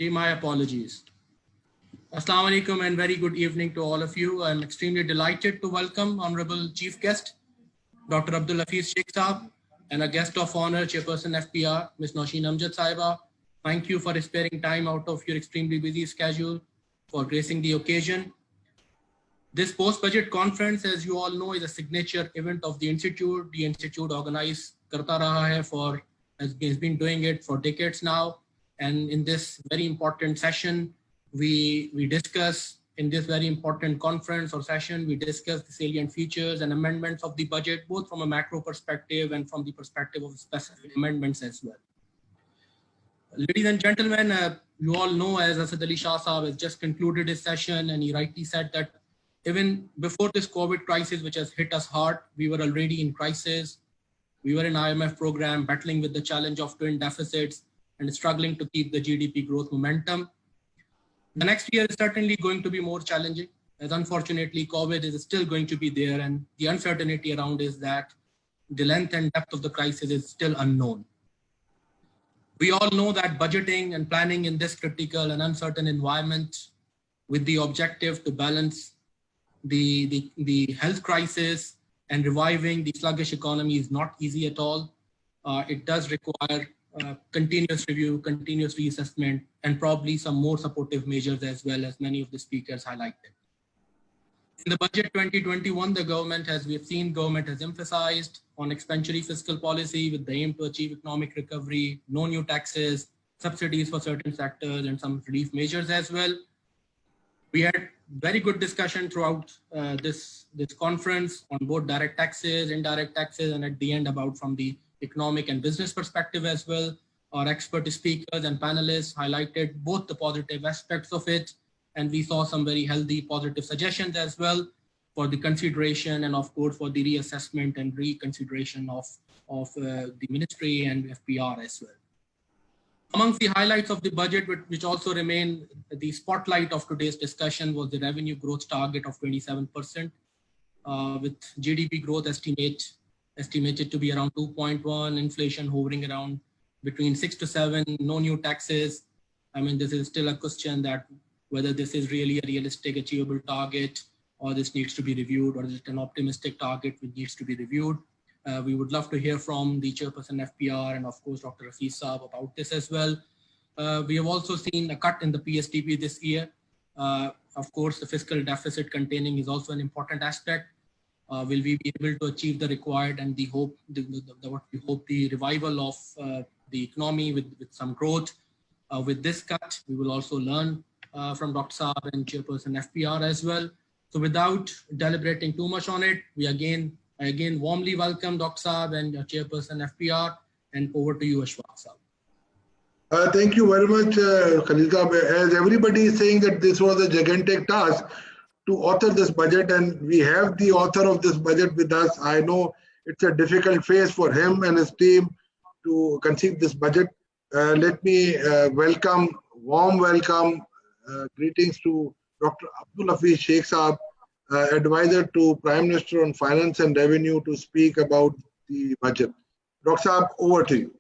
My apologies. Assalamu alaikum and very good evening to all of you. I'm extremely delighted to welcome Honorable Chief Guest, Dr. Abdul Hafiz Sheikh Saab, and a guest of honor, Chairperson FPR, Ms. Nausheen Amjad Saiba. Thank you for sparing time out of your extremely busy schedule for gracing the occasion. This post-budget conference, as you all know, is a signature event of the Institute. The Institute organized Karta Raha Hai has been doing it for decades now. And in this very important session, we discuss, in this very important conference or session, we discuss the salient features and amendments of the budget, both from a macro perspective and from the perspective of specific amendments as well. Ladies and gentlemen, you all know, as Asad Ali Shah Saab has just concluded his session, and he rightly said that even before this COVID crisis, which has hit us hard, we were already in crisis. We were in IMF program, battling with the challenge of twin deficits and struggling to keep the GDP growth momentum. The next year is certainly going to be more challenging, as unfortunately COVID is still going to be there, and the uncertainty around is that the length and depth of the crisis is still unknown. We all know that budgeting and planning in this critical and uncertain environment with the objective to balance the health crisis and reviving the sluggish economy is not easy at all. It does require continuous review, continuous reassessment, and probably some more supportive measures as well, as many of the speakers highlighted. In the budget 2021, the government, as we have seen, government has emphasized on expansionary fiscal policy with the aim to achieve economic recovery, no new taxes, subsidies for certain sectors, and some relief measures as well. We had very good discussion throughout this conference on both direct taxes, indirect taxes, and at the end about from the economic and business perspective as well. Our expert speakers and panelists highlighted both the positive aspects of it, and we saw some very healthy positive suggestions as well for the consideration and of course for the reassessment and reconsideration of the ministry and FPR as well. Amongst the highlights of the budget, which also remain the spotlight of today's discussion, was the revenue growth target of 27%, with GDP growth estimated to be around 2.1, inflation hovering around between 6 to 7, no new taxes. I mean, this is still a question that whether this is really a realistic, achievable target, or this needs to be reviewed, or is it an optimistic target which needs to be reviewed. We would love to hear from the Chairperson FPR and of course Dr. Hafiz Saab about this as well. We have also seen a cut in the PSTP this year. Of course, the fiscal deficit containing is also an important aspect. Will we be able to achieve the required and the hope, what we hope, the revival of the economy with some growth? With this cut, we will also learn from Dr. Saab and Chairperson FPR as well. So without deliberating too much on it, I again warmly welcome Dr. Saab and Chairperson FPR, and over to you, Ashfaq Saab. Thank you very much, Khalil Saab. As everybody is saying that this was a gigantic task to author this budget, and we have the author of this budget with us. I know it's a difficult phase for him and his team to conceive this budget. Let me warm welcome, greetings to Dr. Abdul Hafiz Sheikh Saab, advisor to Prime Minister on Finance and Revenue, to speak about the budget. Dr. Saab, over to you.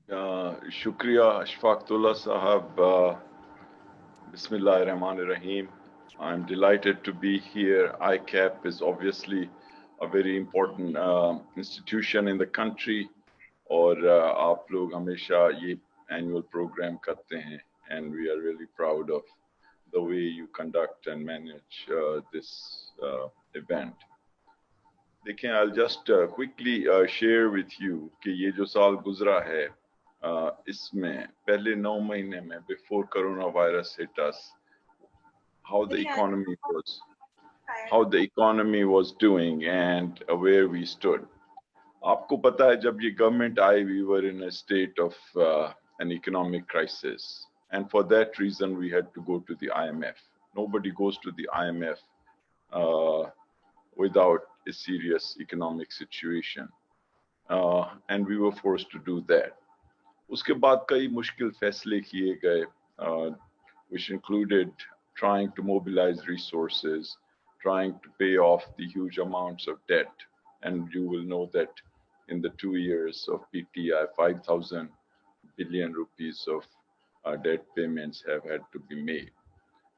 Shukriya, Ashfaqullah Sahab. Bismillahir Rahmanir Rahim. I'm delighted to be here. ICAP is obviously a very important institution in the country, और आप लोग हमेशा ये annual program करते हैं, and we are really proud of the way you conduct and manage this event. देखें, I'll just quickly share with you कि ये जो साल गुजरा है, इसमें पहले 9 महीने में before coronavirus hit us, how the economy was doing and where we stood. आपको पता है जब ये government I, we were in a state of an economic crisis. And for that reason, we had to go to the IMF. Nobody goes to the IMF without a serious economic situation. And we were forced to do that. उसके बाद कई मुश्किल फैसले किए गए, which included trying to mobilize resources, trying to pay off the huge amounts of debt. And you will know that in the 2 years of PTI, 5,000 billion rupees of debt payments have had to be made.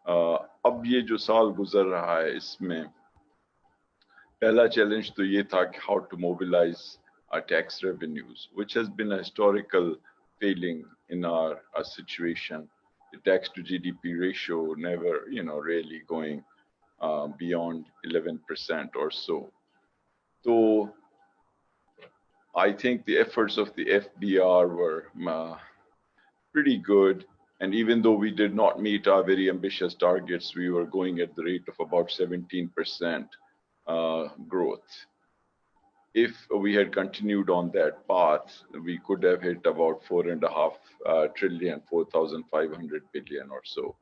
अब ये जो साल गुजर रहा है इसमें पहला challenge तो ये था कि how to mobilize our tax revenues, which has been a historical failing in our situation. The tax to GDP ratio never, really going beyond 11% or so. So I think the efforts of the FBR were pretty good. And even though we did not meet our very ambitious targets, we were going at the rate of about 17% growth. If we had continued on that path, we could have hit about 4.5 trillion, 4,500 billion or so.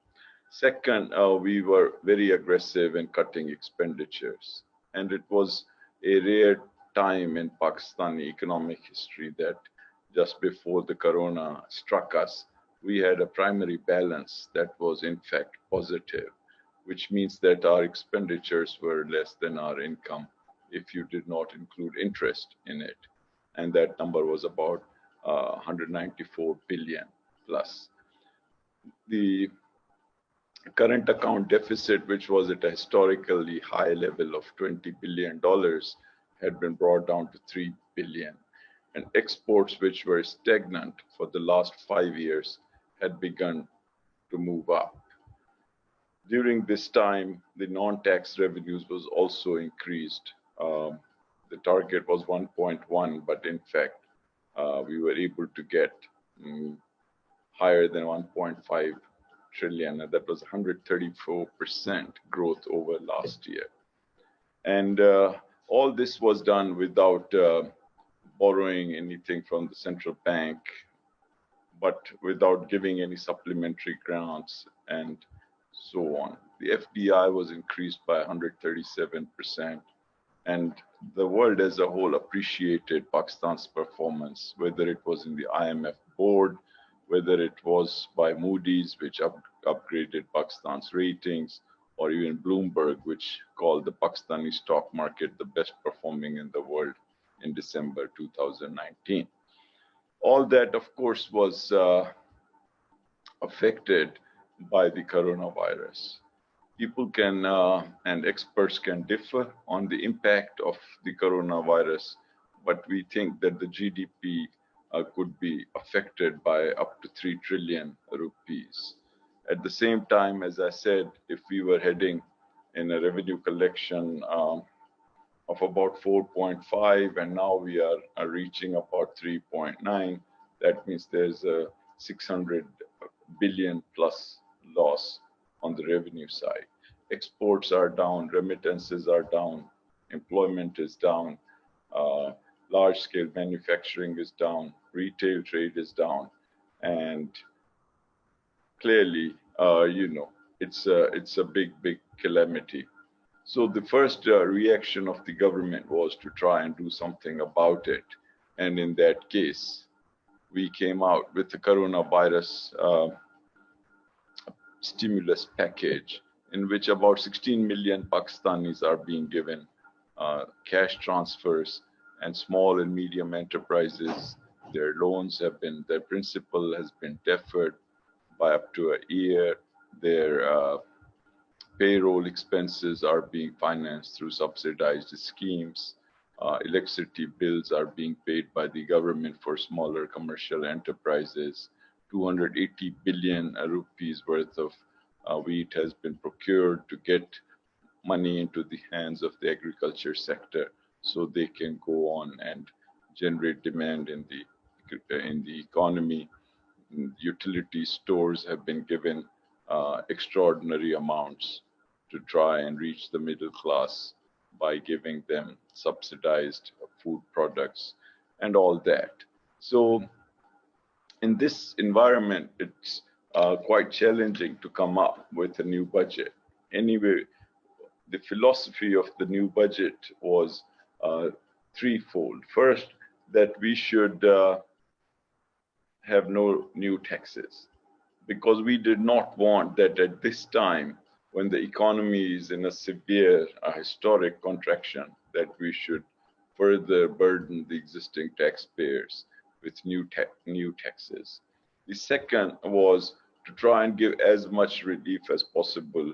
Second, we were very aggressive in cutting expenditures. And it was a rare time in Pakistani economic history that just before the corona struck us, we had a primary balance that was in fact positive, which means that our expenditures were less than our income if you did not include interest in it. And that number was about 194 billion plus. The current account deficit, which was at a historically high level of $20 billion, had been brought down to 3 billion. And exports, which were stagnant for the last 5 years, had begun to move up. During this time, the non-tax revenues was also increased. The target was 1.1, but in fact, we were able to get higher than 1.5 trillion, and that was 134% growth over last year. And all this was done without borrowing anything from the central bank, but without giving any supplementary grants and so on. The FDI was increased by 137%, and the world as a whole appreciated Pakistan's performance, whether it was in the IMF board, whether it was by Moody's, which upgraded Pakistan's ratings, or even Bloomberg, which called the Pakistani stock market the best performing in the world in December 2019. All that, of course, was affected by the coronavirus. People can and experts can differ on the impact of the coronavirus, but we think that the GDP could be affected by up to 3 trillion rupees. At the same time, as I said, if we were heading in a revenue collection of about 4.5, and now we are reaching about 3.9, that means there's a 600 billion plus loss on the revenue side. Exports are down, remittances are down, employment is down, large-scale manufacturing is down, retail trade is down, and clearly, it's a big calamity. So the first reaction of the government was to try and do something about it, and in that case, we came out with the coronavirus stimulus package, in which about 16 million Pakistanis are being given cash transfers, and small and medium enterprises, their principal has been deferred by up to a year. Their payroll expenses are being financed through subsidized schemes. Electricity bills are being paid by the government for smaller commercial enterprises. 280 billion rupees worth of wheat has been procured to get money into the hands of the agriculture sector so they can go on and generate demand in the economy. Utility stores have been given extraordinary amounts to try and reach the middle class by giving them subsidized food products and all that. So in this environment, it's quite challenging to come up with a new budget. Anyway, the philosophy of the new budget was threefold. First, that we should have no new taxes, because we did not want that at this time, when the economy is in a severe, historic contraction, that we should further burden the existing taxpayers with new taxes. The second was to try and give as much relief as possible,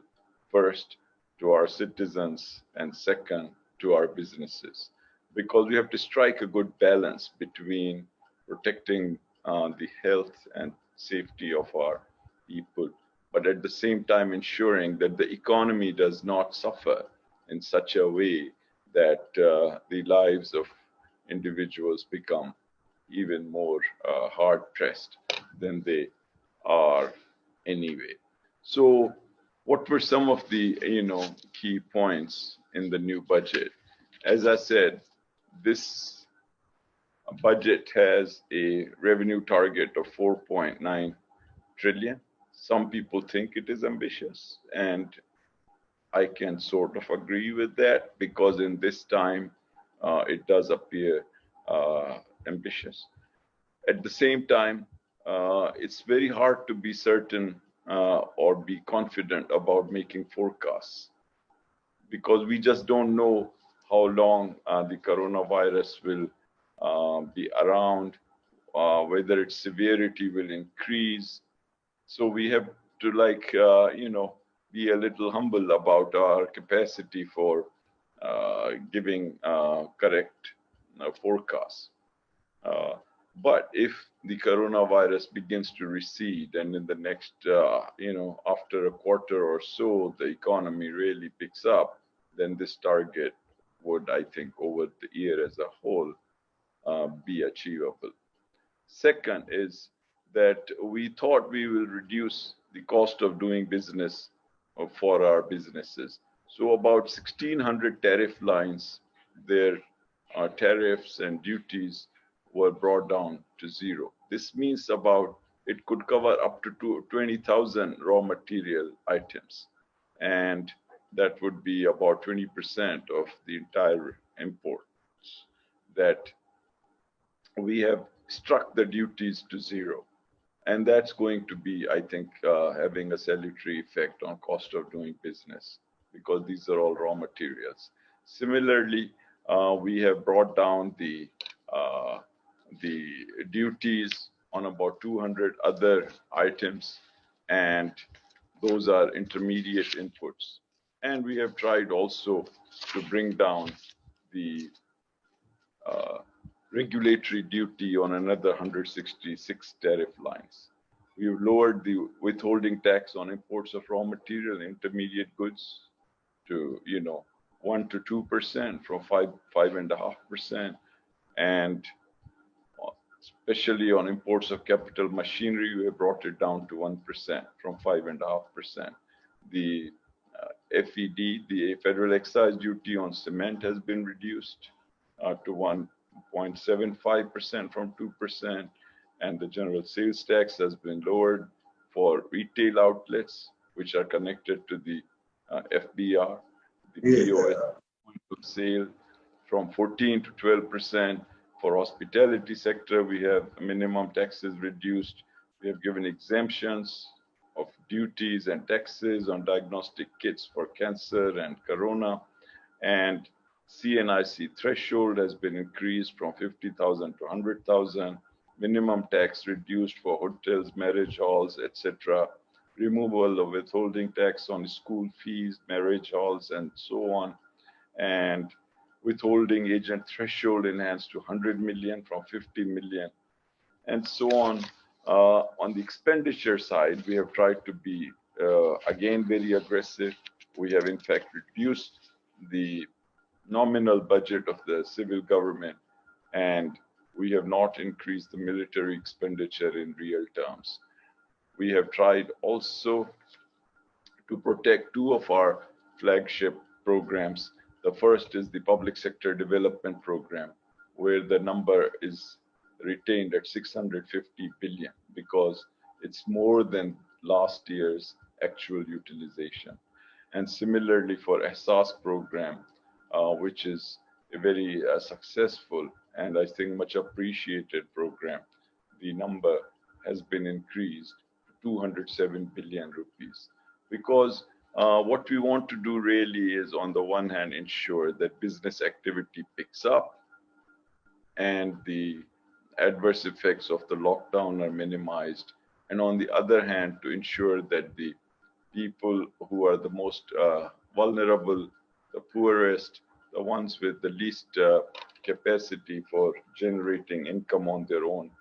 first to our citizens and second to our businesses, because we have to strike a good balance between protecting the health and safety of our people, but at the same time ensuring that the economy does not suffer in such a way that the lives of individuals become even more hard pressed than they are anyway. So, what were some of the key points in the new budget? As I said, this budget has a revenue target of 4.9 trillion. Some people think it is ambitious, and I can sort of agree with that because in this time it does appear ambitious. At the same time, it's very hard to be certain or be confident about making forecasts because we just don't know how long the coronavirus will be around, whether its severity will increase. So we have to be a little humble about our capacity for giving correct forecasts. But if the coronavirus begins to recede and in the next, after a quarter or so, the economy really picks up, then this target would, I think, over the year as a whole, be achievable. Second is that we thought we will reduce the cost of doing business for our businesses. So about 1,600 tariff lines, their tariffs and duties were brought down to zero. This means it could cover up to 20,000 raw material items. And that would be about 20% of the entire imports that we have struck the duties to zero. And that's going to be, I think, having a salutary effect on cost of doing business because these are all raw materials. Similarly, we have brought down the duties on about 200 other items, and those are intermediate inputs. And we have tried also to bring down the regulatory duty on another 166 tariff lines. We've lowered the withholding tax on imports of raw material, intermediate goods to 1 to 2% from 5.5%, and especially on imports of capital machinery, we have brought it down to 1% from 5.5%. The FED, the federal excise duty on cement, has been reduced to 1.75% from 2%, and the general sales tax has been lowered for retail outlets which are connected to the FBR, the POS point of sale, from 14 to 12%. For hospitality sector, we have minimum taxes reduced. We have given exemptions of duties and taxes on diagnostic kits for cancer and corona, and CNIC threshold has been increased from 50,000 to 100,000, minimum tax reduced for hotels, marriage halls, etc., removal of withholding tax on school fees, marriage halls, and so on, and withholding agent threshold enhanced to 100 million from 50 million, and so on. On the expenditure side, we have tried to be, again, very aggressive. We have, in fact, reduced the nominal budget of the civil government, and we have not increased the military expenditure in real terms. We have tried also to protect two of our flagship programs. The first is the public sector development program, where the number is retained at 650 billion because it's more than last year's actual utilization. And similarly for EHSAS program, which is a very successful and I think much appreciated program, the number has been increased to 207 billion rupees. Because what we want to do really is, on the one hand, ensure that business activity picks up and the adverse effects of the lockdown are minimized, and on the other hand, to ensure that the people who are the most vulnerable, the poorest, the ones with the least capacity for generating income on their own,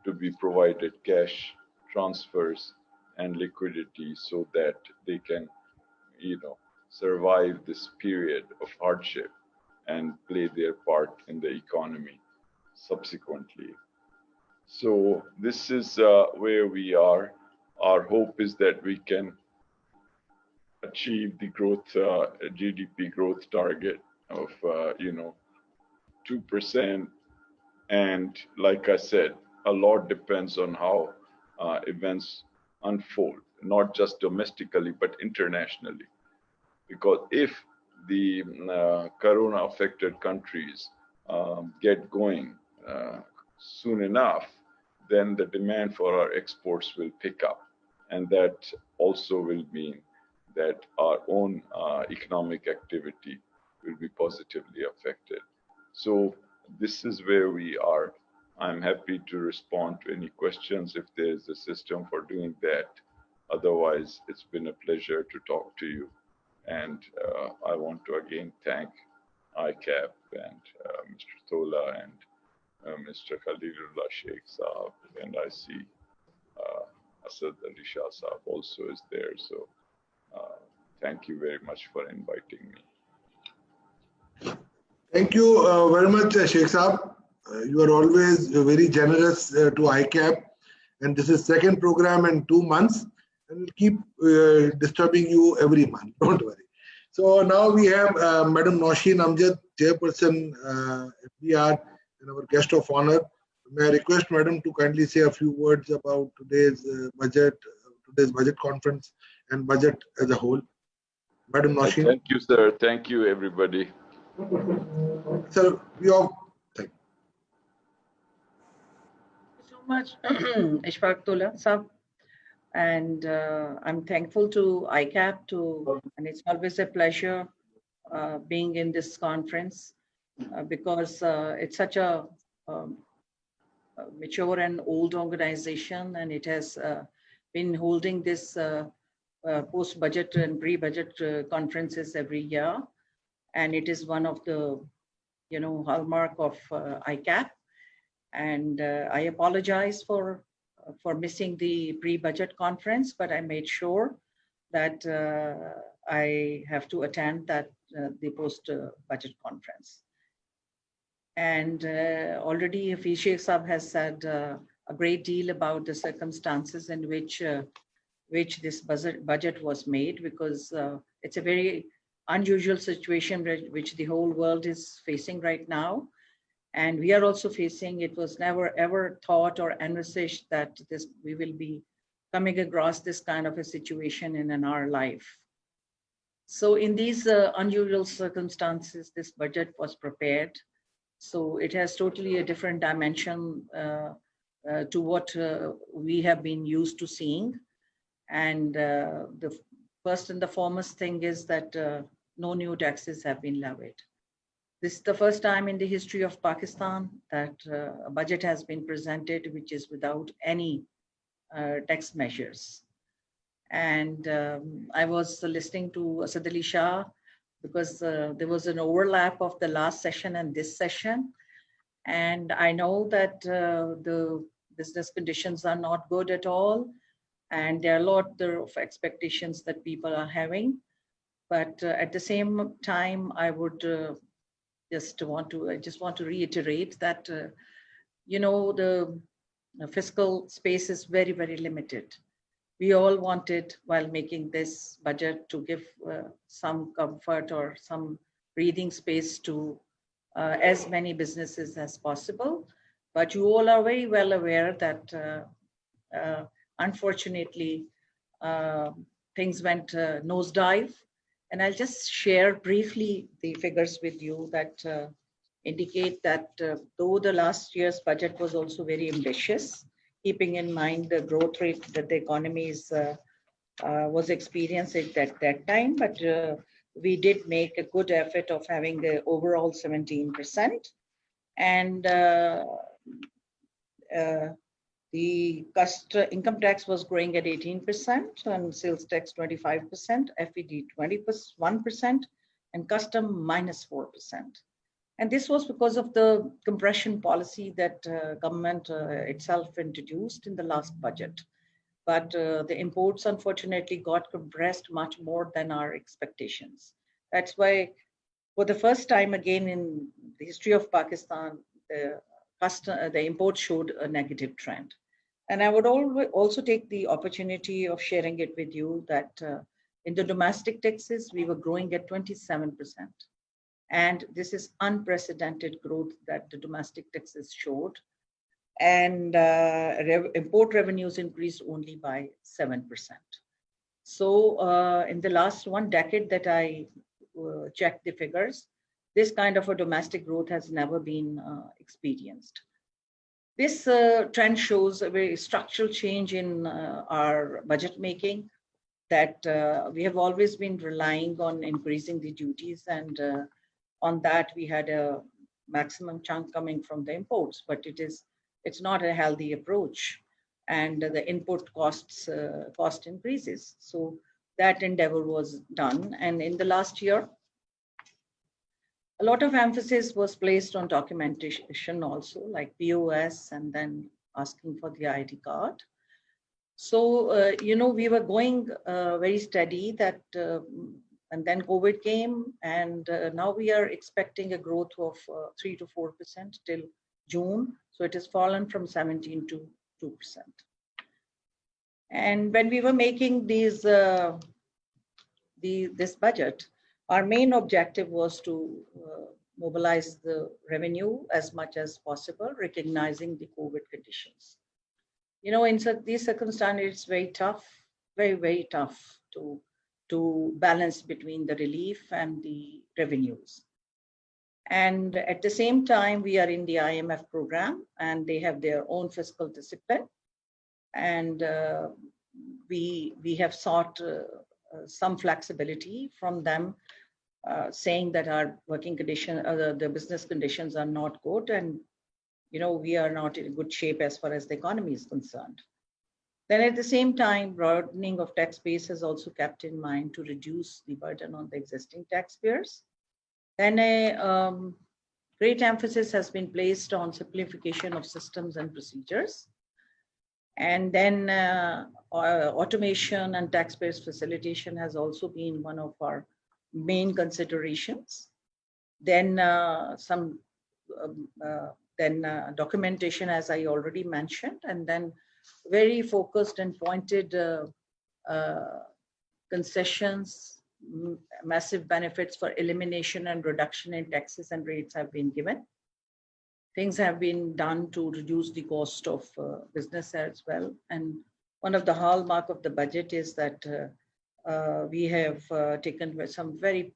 to be provided cash transfers and liquidity so that they can, survive this period of hardship and play their part in the economy subsequently. So this is where we are. Our hope is that we can achieve the growth, GDP growth target of, 2%. And like I said, a lot depends on how events unfold, not just domestically, but internationally. Because if the corona affected countries get going soon enough, then the demand for our exports will pick up. And that also will mean that our own economic activity will be positively affected. So this is where we are. I'm happy to respond to any questions if there's a system for doing that. Otherwise, it's been a pleasure to talk to you. And I want to again thank ICAP and Mr. Tola and Mr. Khalilullah Sheikh Saab. And I see Asad Ali Shah Saab also is there. So thank you very much for inviting me. Thank you very much, Sheikh Saab. You are always very generous to ICAP, and this is second program in 2 months, and we'll keep disturbing you every month. Don't worry. So now we have Madam Nausheen Amjad, Chairperson FBR, and our guest of honor. May I request Madam to kindly say a few words about today's budget conference and budget as a whole. Madam Nausheen. Thank you, sir. Thank you, everybody. Sir, we all thank you. So much, Ishfaqullah Saab, and I'm thankful to ICAP and it's always a pleasure being in this conference because it's such a mature and old organization, and it has been holding this post-budget and pre-budget conferences every year, and it is one of the hallmark of ICAP. And I apologize for missing the pre-budget conference, but I made sure that I have to attend the post-budget conference. And already Sheikh Saab has said a great deal about the circumstances in which this budget was made, because it's a very unusual situation which the whole world is facing right now. And we are also facing, it was never ever thought or envisaged that we will be coming across this kind of a situation in our life. So in these unusual circumstances, this budget was prepared. So it has totally a different dimension to what we have been used to seeing. And the first and the foremost thing is that no new taxes have been levied. This is the first time in the history of Pakistan that a budget has been presented which is without any tax measures. And I was listening to Asad Ali Shah because there was an overlap of the last session and this session. And I know that the business conditions are not good at all. And there are a lot of expectations that people are having. But at the same time, I would I just want to reiterate that, the fiscal space is very, very limited. We all wanted, while making this budget, to give some comfort or some breathing space to as many businesses as possible. But you all are very well aware that unfortunately, things went nosedive. And I'll just share briefly the figures with you that indicate that though the last year's budget was also very ambitious, keeping in mind the growth rate that the economy was experiencing at that time, but we did make a good effort of having the overall 17%. And The income tax was growing at 18% and sales tax 25%, FED 21%, and custom minus 4%. And this was because of the compression policy that government itself introduced in the last budget. But the imports unfortunately got compressed much more than our expectations. That's why for the first time again in the history of Pakistan, the imports showed a negative trend. And I would also take the opportunity of sharing it with you that in the domestic taxes, we were growing at 27%. And this is unprecedented growth that the domestic taxes showed. And import revenues increased only by 7%. So in the last 1 decade that I checked the figures, this kind of a domestic growth has never been experienced. This trend shows a very structural change in our budget making, that we have always been relying on increasing the duties, and on that we had a maximum chunk coming from the imports, but it's not a healthy approach, and the input cost increases. So that endeavor was done, and in the last year, a lot of emphasis was placed on documentation also, like POS, and then asking for the ID card. So, we were going very steady that, and then COVID came, and now we are expecting a growth of 3 to 4% till June. So it has fallen from 17 to 2%. And when we were making this budget, our main objective was to mobilize the revenue as much as possible, recognizing the COVID conditions. In these circumstances, it's very tough, very, very tough to balance between the relief and the revenues. And at the same time, we are in the IMF program, and they have their own fiscal discipline. And we have sought some flexibility from them, saying that our working condition, the business conditions are not good, and we are not in good shape as far as the economy is concerned. Then at the same time, broadening of tax base is also kept in mind to reduce the burden on the existing taxpayers. Then a great emphasis has been placed on simplification of systems and procedures. And then automation and taxpayers facilitation has also been one of our main considerations. Then documentation, as I already mentioned, and then very focused and pointed concessions, massive benefits for elimination and reduction in taxes and rates have been given. Things have been done to reduce the cost of business as well. And one of the hallmark of the budget is that we have taken some very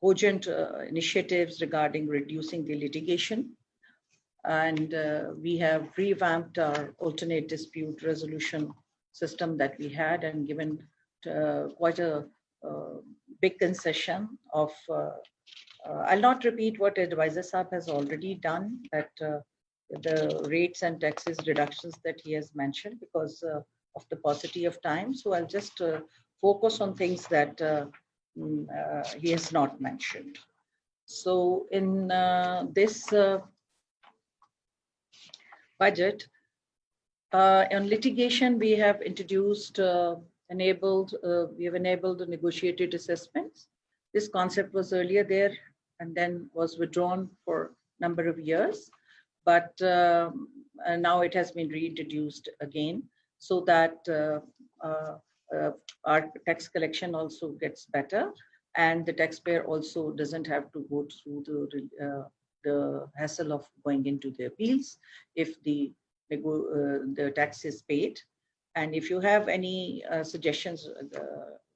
cogent initiatives regarding reducing the litigation. And we have revamped our alternate dispute resolution system that we had, and given quite a big concession of, I'll not repeat what Advisor Saab has already done, that the rates and taxes reductions that he has mentioned because of the paucity of time. So I'll just focus on things that he has not mentioned. So in this budget, on litigation, we have introduced, enabled the negotiated assessments. This concept was earlier there and then was withdrawn for a number of years, but now it has been reintroduced again, so that our tax collection also gets better, and the taxpayer also doesn't have to go through the hassle of going into the appeals if the tax is paid. And if you have any suggestions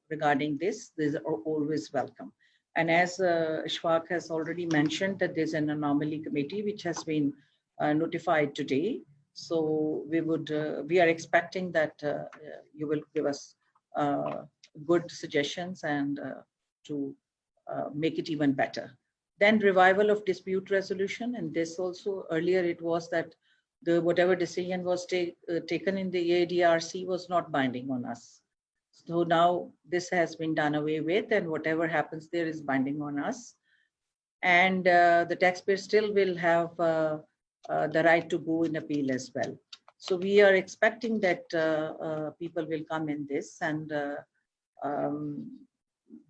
regarding this, these are always welcome. And as Ishfaq has already mentioned, that there's an anomaly committee which has been notified today. So we are expecting that you will give us good suggestions and to make it even better. Then revival of dispute resolution, and this also earlier it was that the whatever decision was taken in the ADRC was not binding on us. So now this has been done away with, and whatever happens there is binding on us. And the taxpayer still will have the right to go in appeal as well. So we are expecting that people will come in this, and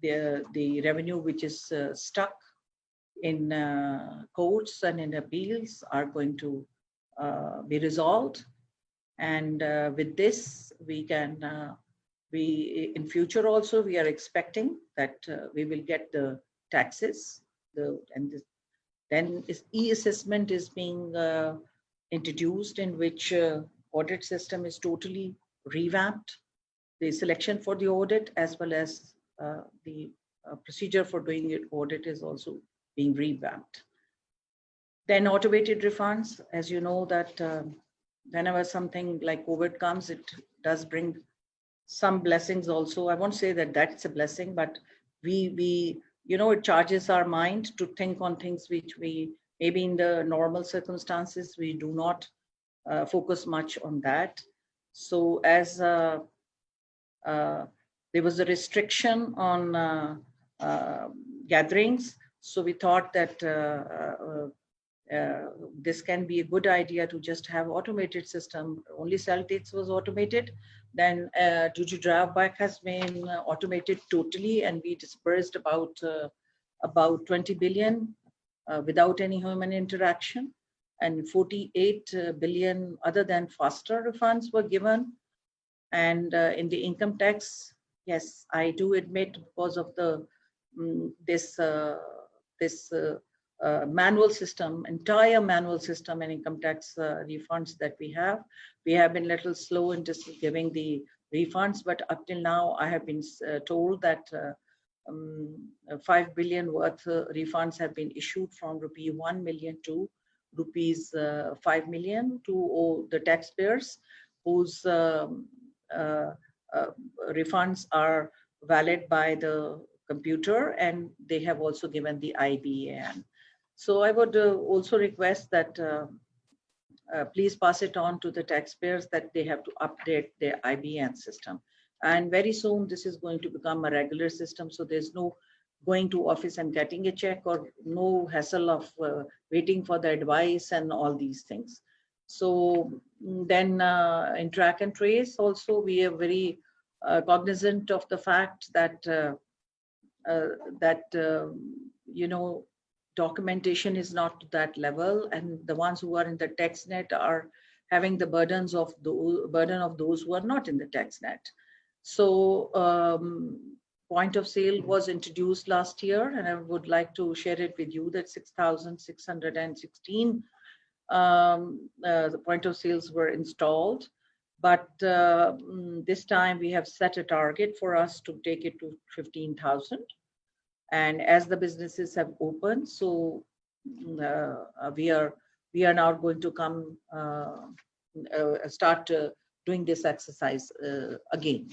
the revenue which is stuck in courts and in appeals are going to be resolved. And with this, we can, in future also, we are expecting that we will get the taxes, then e-assessment is being introduced, in which audit system is totally revamped. The selection for the audit as well as the procedure for doing the audit is also being revamped. Then automated refunds, as you know that whenever something like COVID comes, it does bring some blessings also. I won't say that that's a blessing, but we it charges our mind to think on things which we maybe in the normal circumstances we do not focus much on that. So as there was a restriction on gatherings, so we thought that this can be a good idea to just have automated system. Only cell takes was automated. Then duty drawback has been automated totally, and we dispersed about 20 billion without any human interaction, and 48 billion other than faster refunds were given. And in the income tax, yes, I do admit, because of the this manual system, entire manual system and income tax refunds that we have been a little slow in just giving the refunds. But up till now, I have been told that 5 billion worth refunds have been issued from rupee 1 million to rupees 5 million to all the taxpayers whose refunds are valid by the computer, and they have also given the IBAN. So I would also request that please pass it on to the taxpayers that they have to update their IBAN system. And very soon this is going to become a regular system. So there's no going to office and getting a check, or no hassle of waiting for the advice and all these things. So then in track and trace also, we are very cognizant of the fact that documentation is not to that level, and the ones who are in the tax net are having the burden of those who are not in the tax net. So point of sale was introduced last year, and I would like to share it with you that 6,616 the point of sales were installed. But this time we have set a target for us to take it to 15,000. And as the businesses have opened, so we are now going to come start doing this exercise again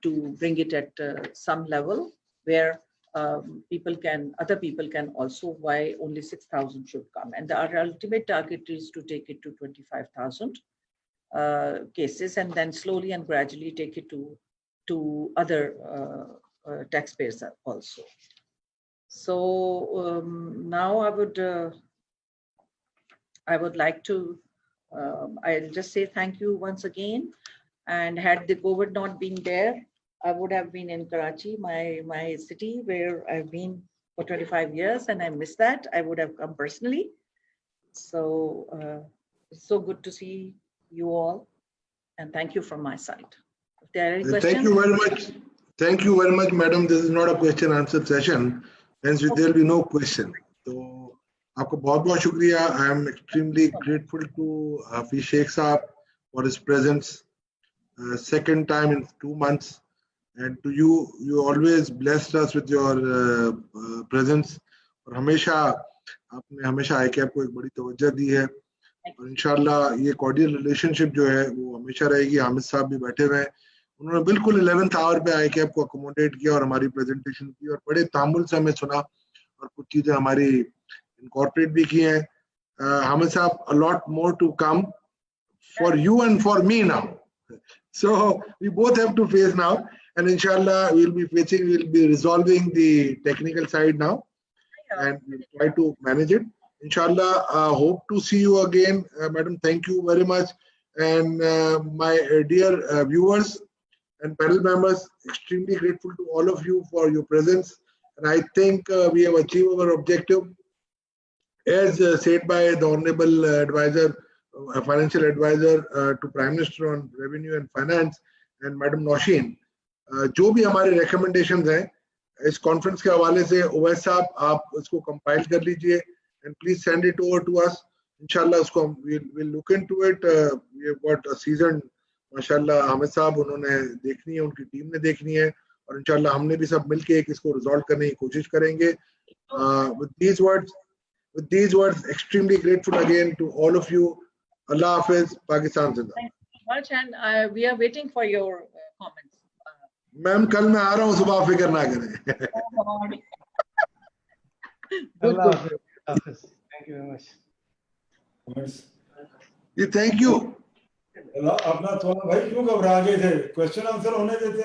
to bring it at some level where other people can also, why only 6,000 should come. And our ultimate target is to take it to 25,000 cases, and then slowly and gradually take it to other taxpayers also. So now I would like to I'll just say thank you once again. And had the COVID not been there, I would have been in Karachi, my city, where I've been for 25 years, and I miss that. I would have come personally. So it's so good to see you all, and thank you from my side. If there are any questions? Thank you very much. Thank you very much, madam. This is not a question answer session, hence there will be no question. So, आपको बहुत-बहुत शुक्रिया. I am extremely grateful to Hafiz Sheikh Saab for his presence. Second time in 2 months, and to you always blessed us with your presence. और हमेशा आपने हमेशा ICAP को एक बड़ी तवज्जो दी है, और इंशाल्लाह ये cordial relationship जो है वो हमेशा रहेगी. हामिद साहब भी बैठे हुए हैं, उन्होंने बिल्कुल 11th hour पे ICAP को accommodate किया और हमारी presentation की, और बड़े तामुल से हमें सुना, और कुछ चीजें हमारी incorporate भी की हैं. Hamid Saab, a lot more to come for you and for me now. So we both have to face now, and inshallah we'll be resolving the technical side now, and we'll try to manage it. Inshallah, hope to see you again, Madam. Thank you very much, and my dear viewers and panel members, extremely grateful to all of you for your presence, and I think we have achieved our objective, as said by the Honorable Advisor, Financial Advisor to Prime Minister on Revenue and Finance, and Madam Nausheen. जो भी हमारे recommendations हैं इस conference के हवाले से, Owais साहब आप इसको compile कर लीजिए and please send it over to us. Inshallah उसको we'll look into it. We have got a seasoned, माशाल्लाह हामिद साहब, उन्होंने देखनी है, उनकी टीम ने देखनी है, और इंशाल्लाह हमने भी सब मिलके एक इसको resolve करने की कोशिश करेंगे. With these words, extremely grateful again to all of you. Allah Hafiz, Pakistan Zinda. Thank you so much, and we are waiting for your comments. Ma'am कल मैं आ रहा हूँ, सुबह फिक्र ना करें. Allah Hafiz. Thank you very much. Ji, thank you. अपना थोड़ा भाई क्यों घबरा गए थे? क्वेश्चन आंसर होने देते.